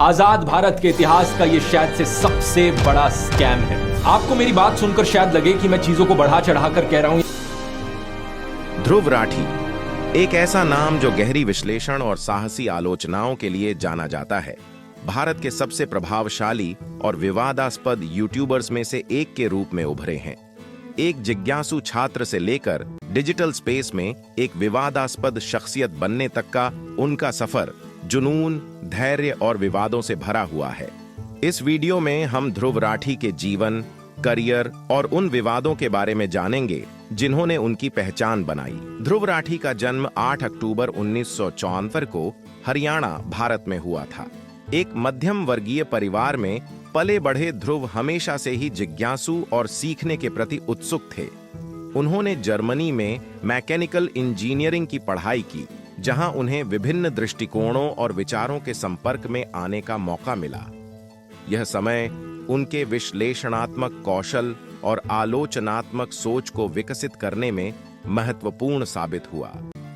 आजाद भारत के इतिहास का ये शायद से सबसे बड़ा स्कैम है। आपको मेरी बात सुनकर शायद लगे कि मैं चीजों को बढ़ा चढ़ाकर कह रहा हूं। ध्रुव राठी एक ऐसा नाम जो गहरी विश्लेषण और साहसी आलोचनाओं के लिए जाना जाता है। भारत के सबसे प्रभावशाली और विवादास्पद यूट्यूबर्स में से एक के रूप में उभरे हैं। एक जिज्ञासु छात्र से लेकर डिजिटल स्पेस में एक विवादास्पद शख्सियत बनने तक का उनका सफर जुनून, धैर्य और विवादों से भरा हुआ है। इस वीडियो में हम ध्रुव राठी के जीवन, करियर और उन विवादों के बारे में जानेंगे जिन्होंने उनकी पहचान बनाई। ध्रुव राठी का जन्म 8 अक्टूबर 1974 को हरियाणा, भारत में हुआ था। एक मध्यम वर्गीय परिवार में पले बढ़े ध्रुव हमेशा से ही जिज्ञासु और सीखने के प्रति उत्सुक थे। उन्होंने जर्मनी में मैकेनिकल इंजीनियरिंग की पढ़ाई की, जहां उन्हें विभिन्न दृष्टिकोणों और विचारों के संपर्क में आने का मौका मिला। यह समय उनके विश्लेषणात्मक कौशल और आलोचनात्मक सोच को विकसित करने में महत्वपूर्ण साबित हुआ।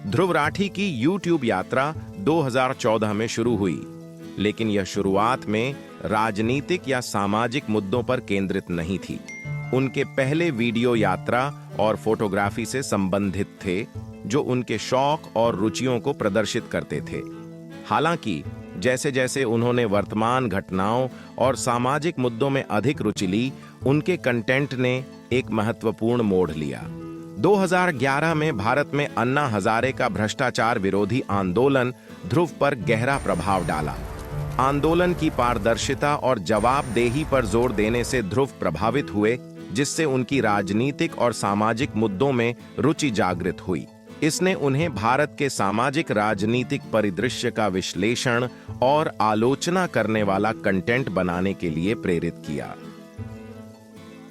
ध्रुव राठी की यूट्यूब यात्रा 2014 में शुरू हुई, लेकिन यह शुरुआत में राजनीतिक या सामाजिक मुद्दों पर केंद्रित नहीं थी। उनके पहले वीडियो यात्रा और फोटोग्राफी से संबंधित थे, जो उनके शौक और रुचियों को प्रदर्शित करते थे। हालांकि जैसे जैसे उन्होंने वर्तमान घटनाओं और सामाजिक मुद्दों में अधिक रुचि ली, उनके कंटेंट ने एक महत्वपूर्ण मोड़ लिया। 2011 में भारत में अन्ना हजारे का भ्रष्टाचार विरोधी आंदोलन ध्रुव पर गहरा प्रभाव डाला। आंदोलन की पारदर्शिता और जवाबदेही पर जोर देने से ध्रुव प्रभावित हुए, जिससे उनकी राजनीतिक और सामाजिक मुद्दों में रुचि जागृत हुई। इसने उन्हें भारत के सामाजिक राजनीतिक परिदृश्य का विश्लेषण और आलोचना करने वाला कंटेंट बनाने के लिए प्रेरित किया।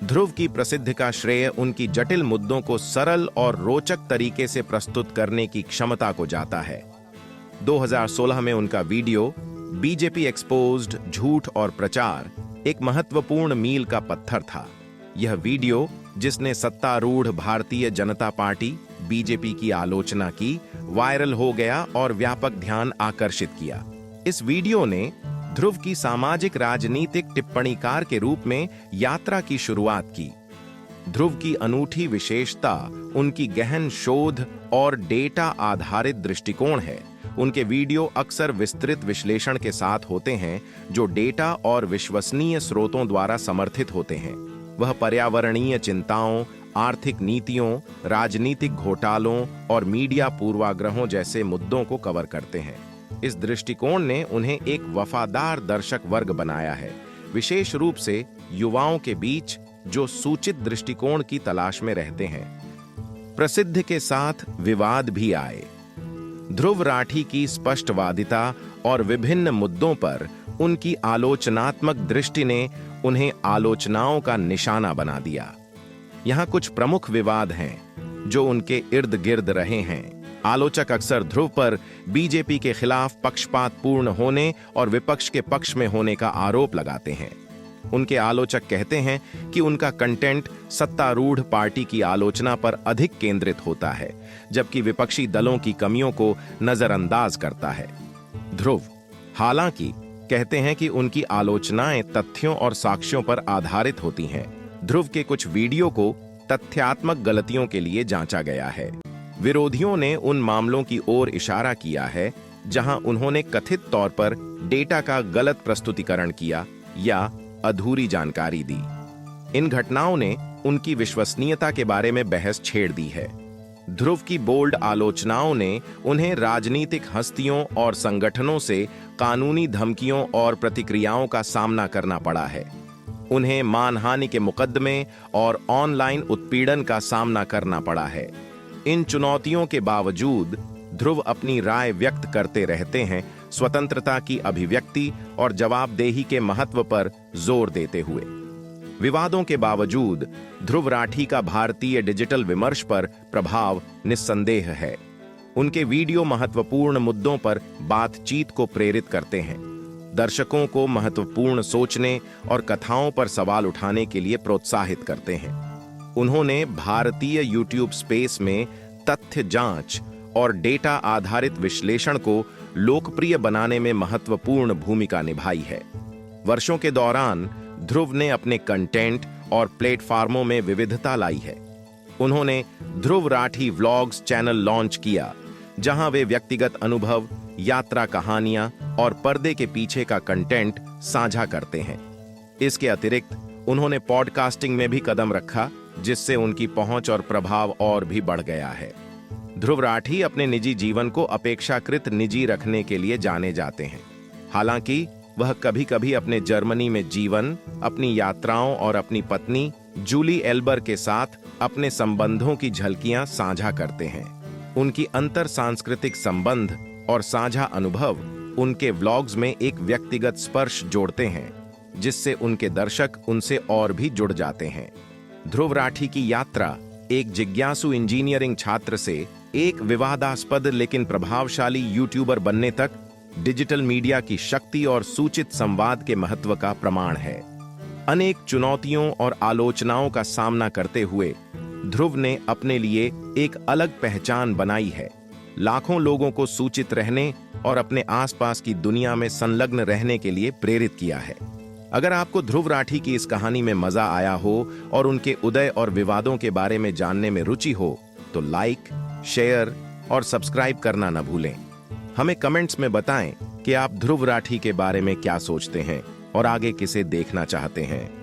ध्रुव की प्रसिद्धि का श्रेय उनकी जटिल मुद्दों को सरल और रोचक तरीके से प्रस्तुत करने की क्षमता को जाता है। 2016 में उनका वीडियो बीजेपी एक्सपोज्ड, झूठ और प्रचार एक महत्वपूर्ण मील का पत्थर था। यह वीडियो, जिसने सत्तारूढ़ भारतीय जनता पार्टी बीजेपी की आलोचना की, वायरल हो गया और व्यापक ध्यान आकर्षित किया। इस वीडियो ने ध्रुव की सामाजिक राजनीतिक टिप्पणीकार के रूप में यात्रा की शुरुआत की। ध्रुव की अनूठी विशेषता उनकी गहन शोध और डेटा आधारित दृष्टिकोण है। उनके वीडियो अक्सर विस्तृत विश्लेषण के साथ होते हैं, जो डेटा और विश्वसनीय स्रोतों द्वारा समर्थित होते हैं। वह पर्यावरणीय चिंताओं, आर्थिक नीतियों, राजनीतिक घोटालों और मीडिया पूर्वाग्रहों जैसे मुद्दों को कवर करते हैं। इस दृष्टिकोण ने उन्हें एक वफादार दर्शक वर्ग बनाया है, विशेष रूप से युवाओं के बीच जो सूचित दृष्टिकोण की तलाश में रहते हैं। प्रसिद्धि के साथ विवाद भी आए। ध्रुव राठी की स्पष्टवादिता और विभिन्न मुद्दों पर उनकी आलोचनात्मक दृष्टि ने उन्हें आलोचनाओं का निशाना बना दिया। यहाँ कुछ प्रमुख विवाद हैं जो उनके इर्द गिर्द रहे हैं। आलोचक अक्सर ध्रुव पर बीजेपी के खिलाफ पक्षपातपूर्ण होने और विपक्ष के पक्ष में होने का आरोप लगाते हैं। उनके आलोचक कहते हैं कि उनका कंटेंट सत्तारूढ़ पार्टी की आलोचना पर अधिक केंद्रित होता है, जबकि विपक्षी दलों की कमियों को नजरअंदाज करता है। ध्रुव, हालांकि, कहते हैं कि उनकी आलोचनाएं तथ्यों और साक्ष्यों पर आधारित होती हैं। ध्रुव के कुछ वीडियो को तथ्यात्मक गलतियों के लिए जांचा गया है। विरोधियों ने उन मामलों की ओर इशारा किया है जहां उन्होंने कथित तौर पर डेटा का गलत प्रस्तुतिकरण किया या अधूरी जानकारी दी। इन घटनाओं ने उनकी विश्वसनीयता के बारे में बहस छेड़ दी है। ध्रुव की बोल्ड आलोचनाओं ने उन्हें राजनीतिक हस्तियों और संगठनों से कानूनी धमकियों और प्रतिक्रियाओं का सामना करना पड़ा है। उन्हें मानहानि के मुकदमे और ऑनलाइन उत्पीड़न का सामना करना पड़ा है। इन चुनौतियों के बावजूद ध्रुव अपनी राय व्यक्त करते रहते हैं, स्वतंत्रता की अभिव्यक्ति और जवाबदेही के महत्व पर जोर देते हुए। विवादों के बावजूद ध्रुव राठी का भारतीय डिजिटल विमर्श पर प्रभाव निस्संदेह है। उनके वीडियो महत्वपूर्ण मुद्दों पर बातचीत को प्रेरित करते हैं, दर्शकों को महत्वपूर्ण सोचने और कथाओं पर सवाल उठाने के लिए प्रोत्साहित करते हैं। उन्होंने भारतीय यूट्यूब स्पेस में तथ्य जांच और डेटा आधारित विश्लेषण को लोकप्रिय बनाने में महत्वपूर्ण भूमिका निभाई है। वर्षों के दौरान ध्रुव ने अपने कंटेंट और प्लेटफॉर्मों में विविधता लाई है। उन्होंने Dhruv Rathee vlogs channel launch किया, जहां वे व्यक्तिगत अनुभव, यात्रा कहानियां और पर्दे के पीछे का कंटेंट साझा करते हैं। इसके अतिरिक्त उन्होंने पॉडकास्टिंग में भी कदम रखा, जिससे उनकी पहुंच और प्रभाव और भी बढ़ गया है। ध्रुव राठी अपने निजी जीवन को अपेक्षाकृत निजी रखने के लिए जाने जाते हैं। हालांकि वह कभी-कभी अपने जर्मनी में जीवन, अपनी यात्राओं और अपनी पत्नी जूली एल्बर के साथ अपने संबंधों की झलकियां साझा करते हैं। उनकी अंतर सांस्कृतिक संबंध और साझा अनुभव उनके व्लॉग्स में एक व्यक्तिगत स्पर्श जोड़ते हैं, जिससे उनके दर्शक उनसे और भी जुड़ जाते हैं। ध्रुव राठी की यात्रा एक जिज्ञासु इंजीनियरिंग छात्र से एक विवादास्पद लेकिन प्रभावशाली यूट्यूबर बनने तक डिजिटल मीडिया की शक्ति और सूचित संवाद के महत्व का प्रमाण है। अनेक चुनौतियों और आलोचनाओं का सामना करते हुए ध्रुव ने अपने लिए एक अलग पहचान बनाई है, लाखों लोगों को सूचित रहने और अपने आसपास की दुनिया में संलग्न रहने के लिए प्रेरित किया है। अगर आपको ध्रुव राठी की इस कहानी में मजा आया हो और उनके उदय और विवादों के बारे में जानने में रुचि हो, तो लाइक, शेयर और सब्सक्राइब करना न भूलें। हमें कमेंट्स में बताएं कि आप ध्रुव राठी के बारे में क्या सोचते हैं और आगे किसे देखना चाहते हैं।